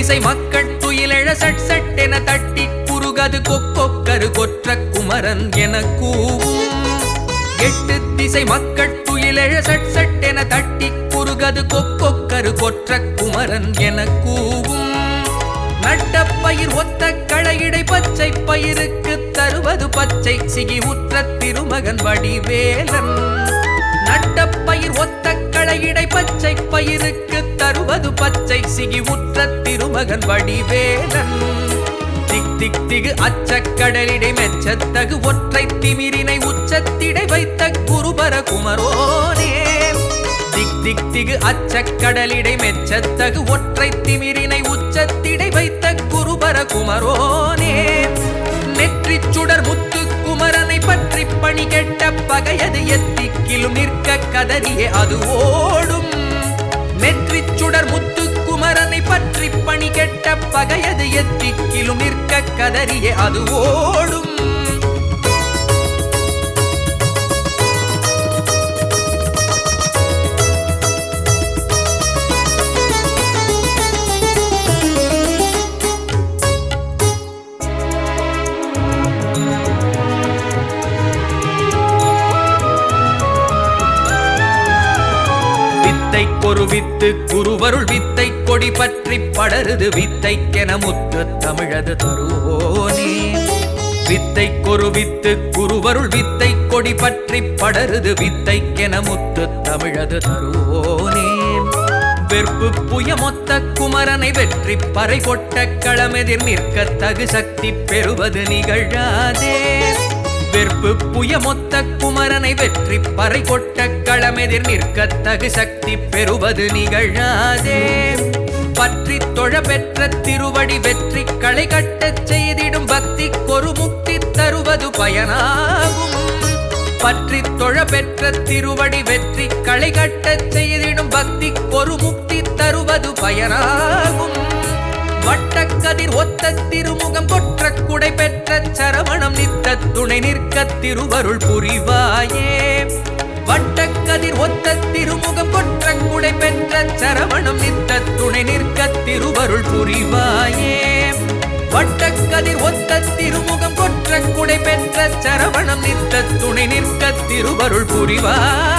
திசை மக்கள் துயிலெழ சட் சட்டென தட்டி குறுகது கொக்கொக்கரு கொற்ற குமரன் என கூவும். 8 திசை மக்கள் துயிலெழ சட் சட்டென தட்டி குறுகது கொக்கொக்கரு கொற்ற குமரன் என கூவும். நட்ட பயிர் ஒத்த களையிடை பச்சை பயிருக்கு தருவது பச்சை சிகி உற்ற திருமகன் வடிவேலன். நட்ட பயிர் ஒத்த களையிடை பச்சை பயிருக்கு தருவது பச்சை சிகி உற்ற திருமகன் வடிவேலன். திக் திக் திகு அச்சக்கடலிடை மெச்சத்தகு ஒற்றை திமிரினை உச்சத்திடை வைத்த குருபர குமரோனே. திக் திக் திகு அச்சக்கடலிடை மெச்சத்தகு ஒற்றை திமிரினை உச்சத்திடை வைத்த குருபர குமரோனே. நெற்றி சுடர் முத்து குமரனை பற்றி பணி கெட்ட பகையது எத்திக்கிலும் நிற்க கதறியே அது ஓடும். நெற்றி சுடர் முத்து குமரனை பற்றி பணி கெட்ட பகையது எத்திக்கிலும் நிற்க கதறியே அது ஓடும். ஒரு வித்து குருவருள் வித்தை கொடி பற்றி படருது வித்தைக்கென முத்து தமிழது தருவோனே. வித்தை கொரு வித்து குருவருள் வித்தை கொடி பற்றி படருது வித்தைக்கென முத்து தமிழது தருவோனே. வெற்பு புயமொத்த குமரனை வெற்றி பறை கொட்ட களமெதிர் நிற்க தகு சக்தி பெறுவது நிகழாதே. வெற்பு புயமொத்த குமரனை வெற்றி பறை கொட்ட களமெதிர் நிற்க தகு சக்தி பெறுவது நிகழாதே. பற்றி தொழ பெற்ற திருவடி வெற்றி களை கட்டச் செய்திடும் பக்தி கொரு முக்தி தருவது பயனாகும். பற்றி தொழ பெற்ற திருவடி வெற்றி களை கட்டச் செய்திடும் பக்தி கொரு முக்தி தருவது பயனாகும். வட்டக்கதிர் ஒத்த திருமுகம் கொற்ற குடை பெற்ற சரவணம் நித்த துணை நிற்க திருவருள் புரிவாயே. வட்டக்கதிர் ஒத்த திருமுகம் கொற்ற குடை பெற்ற சரவணம் நித்த துணை நிற்க திருவருள் புரிவாயே. வட்டக்கதிர் ஒத்த திருமுகம் கொற்ற குடை பெற்ற சரவணம் நித்த துணை நிற்க திருவருள் புரிவாயே.